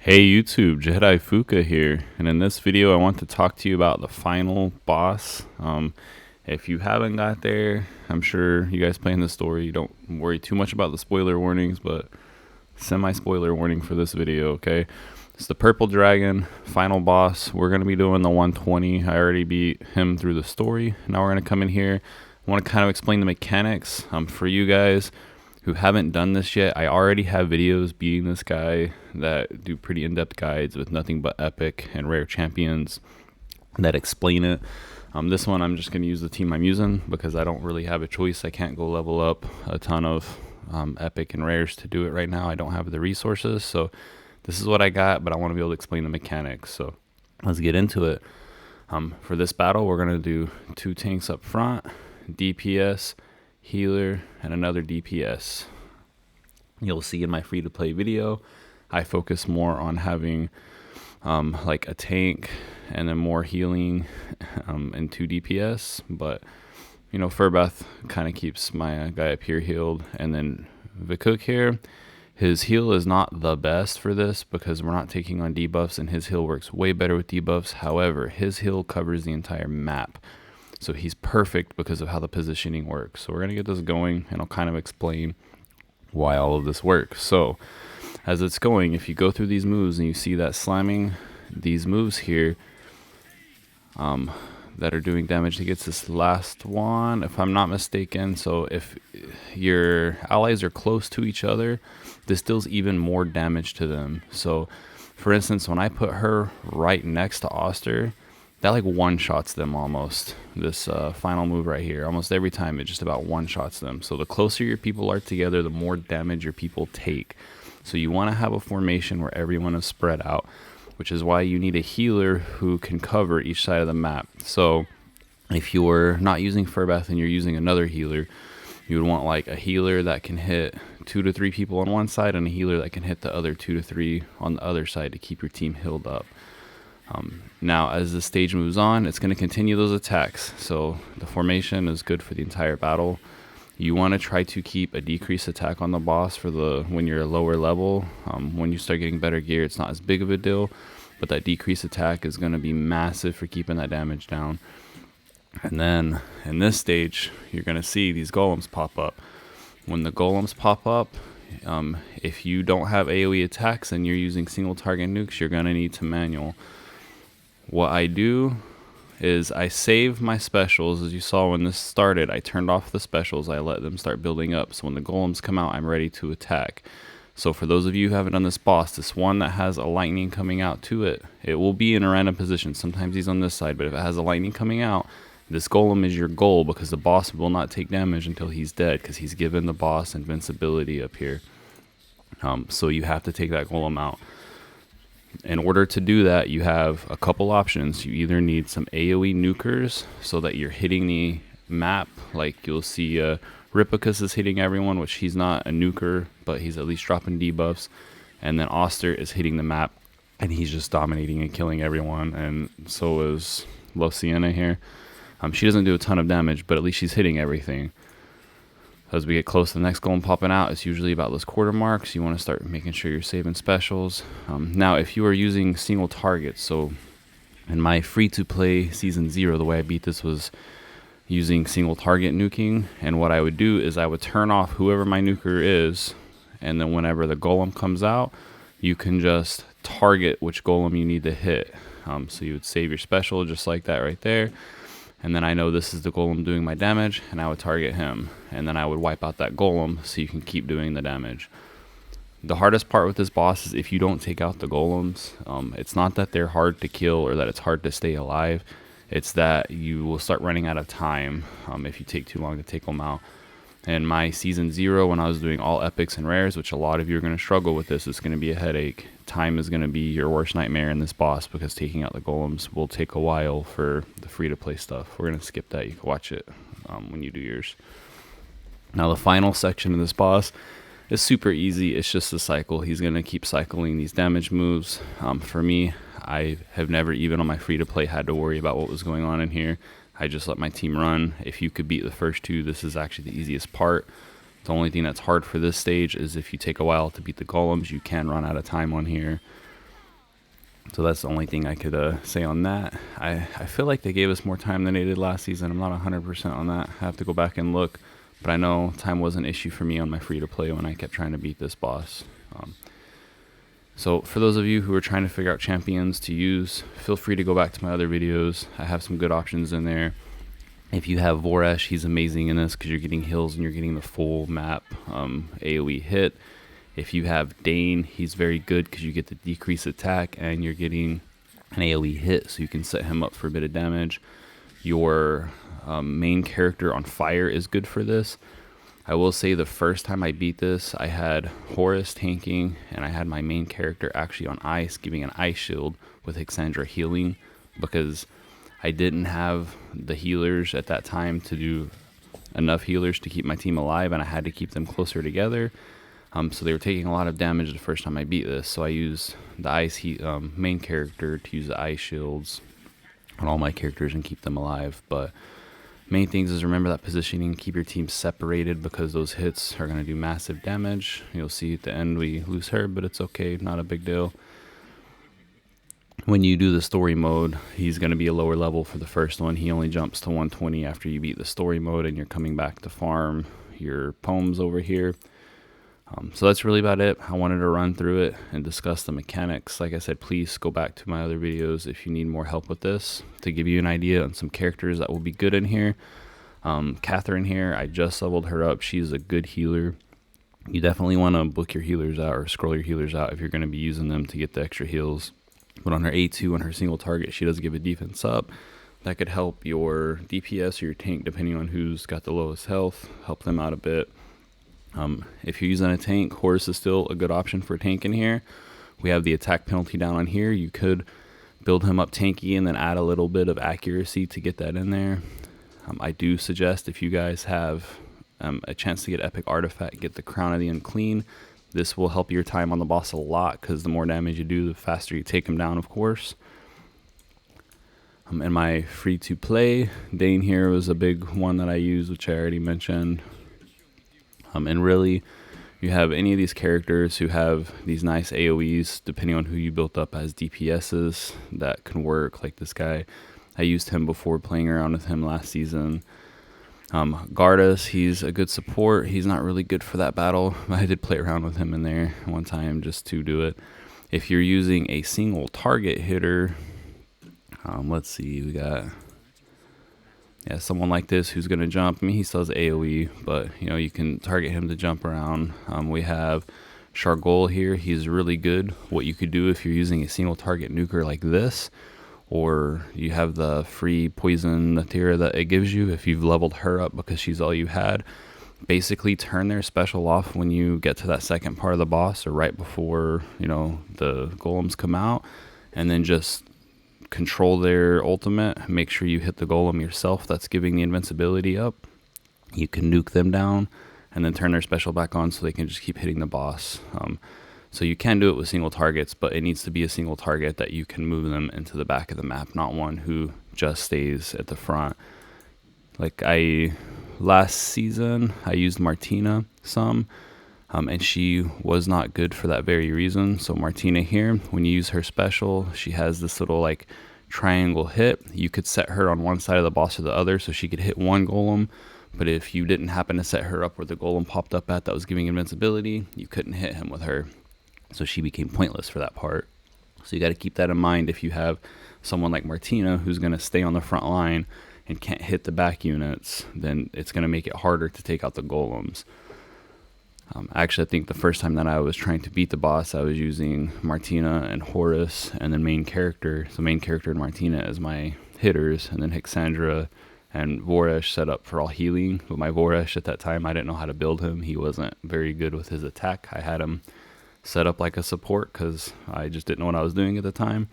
Hey YouTube, Jedi Fuka here, and in this video I want to talk to you about the final boss. If you haven't got there, I'm sure you guys playing the story, you don't worry too much about the spoiler warnings, but semi-spoiler warning for this video, okay? It's the Purple Dragon, final boss. We're going to be doing the 120. I already beat him through the story. Now we're going to come in here. I want to kind of explain the mechanics for you guys who haven't done this yet. I already have videos beating this guy that do pretty in-depth guides with nothing but epic and rare champions that explain it. This one I'm just going to use the team I'm using because I don't really have a choice. I can't go level up a ton of epic and rares to do it right now. I don't have the resources, so this is what I got, but I want to be able to explain the mechanics, so let's get into it. For this battle, we're going to do 2 tanks up front, DPS, healer, and another DPS. You'll see in my free-to-play video, I focus more on having like a tank and then more healing and 2 DPS, but you know, Furbath kind of keeps my guy up here healed, and then Vikuk here, his heal is not the best for this because we're not taking on debuffs, and his heal works way better with debuffs. However, his heal covers the entire map, so he's perfect because of how the positioning works. So we're going to get this going, and I'll kind of explain why all of this works. So as it's going, if you go through these moves and you see that slamming these moves here that are doing damage, it gets this last one, if I'm not mistaken. So if your allies are close to each other, this deals even more damage to them. So for instance, when I put her right next to Oster, that like one-shots them almost. This final move right here, almost every time it just about one-shots them. So the closer your people are together, the more damage your people take. So you want to have a formation where everyone is spread out, which is why you need a healer who can cover each side of the map. So if you're not using Furbath and you're using another healer, you would want like a healer that can hit 2 to 3 people on one side and a healer that can hit the other 2 to 3 on the other side to keep your team healed up. Now as the stage moves on, it's going to continue those attacks, so the formation is good for the entire battle. You want to try to keep a decreased attack on the boss for when you're a lower level. When you start getting better gear, it's not as big of a deal, but that decreased attack is going to be massive for keeping that damage down. And then in this stage, you're going to see these golems pop up. When the golems pop up, if you don't have AoE attacks and you're using single target nukes, you're going to need to manual. What I do is I save my specials. As you saw when this started, I turned off the specials. I let them start building up. So when the golems come out, I'm ready to attack. So for those of you who haven't done this boss, this one that has a lightning coming out to it, it will be in a random position. Sometimes he's on this side, but if it has a lightning coming out, this golem is your goal because the boss will not take damage until he's dead because he's given the boss invincibility up here. So you have to take that golem out. In order to do that, you have a couple options. You either need some AoE nukers so that you're hitting the map, like you'll see Ripicus is hitting everyone, which he's not a nuker, but he's at least dropping debuffs. And then Oster is hitting the map, and he's just dominating and killing everyone, and so is Luciana here. She doesn't do a ton of damage, but at least she's hitting everything. As we get close to the next golem popping out, it's usually about those quarter marks. You want to start making sure you're saving specials. Now, if you are using single targets, so in my free-to-play Season 0, the way I beat this was using single target nuking. And what I would do is I would turn off whoever my nuker is, and then whenever the golem comes out, you can just target which golem you need to hit. So you would save your special just like that right there. And then I know this is the golem doing my damage, and I would target him. And then I would wipe out that golem so you can keep doing the damage. The hardest part with this boss is if you don't take out the golems. It's not that they're hard to kill or that it's hard to stay alive. It's that you will start running out of time if you take too long to take them out. In my Season 0, when I was doing all epics and rares, which a lot of you are going to struggle with this, it's going to be a headache. Time is going to be your worst nightmare in this boss because taking out the golems will take a while for the free-to-play stuff. We're going to skip that. You can watch it when you do yours. Now, the final section of this boss is super easy. It's just a cycle. He's going to keep cycling these damage moves. For me, I have never, even on my free-to-play, had to worry about what was going on in here. I just let my team run. If you could beat the first 2, this is actually the easiest part. The only thing that's hard for this stage is if you take a while to beat the golems, you can run out of time on here. So that's the only thing I could say on that. I feel like they gave us more time than they did last season. I'm not 100% on that. I have to go back and look. But I know time was an issue for me on my free-to-play when I kept trying to beat this boss. So for those of you who are trying to figure out champions to use, feel free to go back to my other videos. I have some good options in there. If you have Voresh, he's amazing in this because you're getting heals and you're getting the full map AoE hit. If you have Dane, he's very good because you get the decreased attack and you're getting an AoE hit, so you can set him up for a bit of damage. Your main character on fire is good for this. I will say the first time I beat this, I had Horus tanking, and I had my main character actually on ice, giving an ice shield with Hexandra healing, because I didn't have the healers at that time to do enough healers to keep my team alive, and I had to keep them closer together. So they were taking a lot of damage the first time I beat this, so I used the ice main character to use the ice shields on all my characters and keep them alive. But main things is remember that positioning, keep your team separated because those hits are going to do massive damage. You'll see at the end we lose her, but it's okay, not a big deal. When you do the story mode, he's going to be a lower level for the first one. He only jumps to 120 after you beat the story mode and you're coming back to farm your poems over here. So that's really about it. I wanted to run through it and discuss the mechanics. Like I said, please go back to my other videos if you need more help with this to give you an idea on some characters that will be good in here. Catherine here, I just leveled her up. She's a good healer. You definitely want to book your healers out or scroll your healers out if you're going to be using them to get the extra heals. But on her A2 and her single target, she does give a defense up. That could help your DPS or your tank, depending on who's got the lowest health, help them out a bit. If you're using a tank, Horus is still a good option for a tank in here. We have the attack penalty down on here. You could build him up tanky and then add a little bit of accuracy to get that in there. I do suggest if you guys have a chance to get Epic Artifact, get the Crown of the Unclean. This will help your time on the boss a lot because the more damage you do, the faster you take him down, of course. In my free-to-play, Dane here was a big one that I used, which I already mentioned. And really, you have any of these characters who have these nice AoEs, depending on who you built up as DPSs, that can work. Like this guy, I used him before playing around with him last season. Gardas, he's a good support. He's not really good for that battle. I did play around with him in there one time just to do it. If you're using a single target hitter, let's see, we got... Yeah, someone like this who's going to jump. I mean, he still has AoE, but, you know, you can target him to jump around. We have Shargol here. He's really good. What you could do if you're using a single target nuker like this, or you have the free poison Natira that it gives you if you've leveled her up because she's all you had, basically turn their special off when you get to that second part of the boss or right before, you know, the golems come out, and then just control their ultimate. Make sure you hit the golem yourself that's giving the invincibility up. You can nuke them down and then turn their special back on so they can just keep hitting the boss. So you can do it with single targets, but it needs to be a single target that you can move them into the back of the map, not one who just stays at the front. Like last season I used Martina some, and she was not good for that very reason. So Martina here, when you use her special, she has this little like triangle hit. You could set her on one side of the boss or the other so she could hit one golem, but if you didn't happen to set her up where the golem popped up at that was giving invincibility, you couldn't hit him with her. So she became pointless for that part. So you got to keep that in mind if you have someone like Martina who's going to stay on the front line and can't hit the back units, then it's going to make it harder to take out the golems. Actually, I think the first time that I was trying to beat the boss, I was using Martina and Horus and then main character. So main character and Martina as my hitters, and then Hexandra and Voresh set up for all healing. But my Voresh at that time, I didn't know how to build him. He wasn't very good with his attack. I had him set up like a support because I just didn't know what I was doing at the time.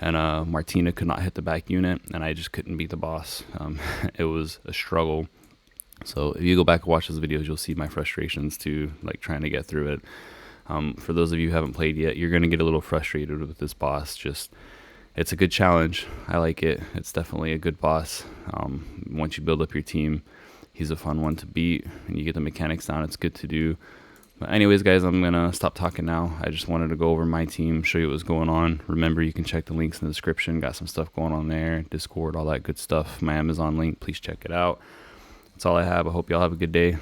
And Martina could not hit the back unit, and I just couldn't beat the boss. It was a struggle. So if you go back and watch those videos, you'll see my frustrations too, like trying to get through it. For those of you who haven't played yet, you're going to get a little frustrated with this boss. Just, it's a good challenge. I like it. It's definitely a good boss. Once you build up your team, he's a fun one to beat, and you get the mechanics down. It's good to do. But anyways, guys, I'm going to stop talking now. I just wanted to go over my team, show you what's going on. Remember, you can check the links in the description. Got some stuff going on there, Discord, all that good stuff. My Amazon link, please check it out. That's all I have. I hope y'all have a good day.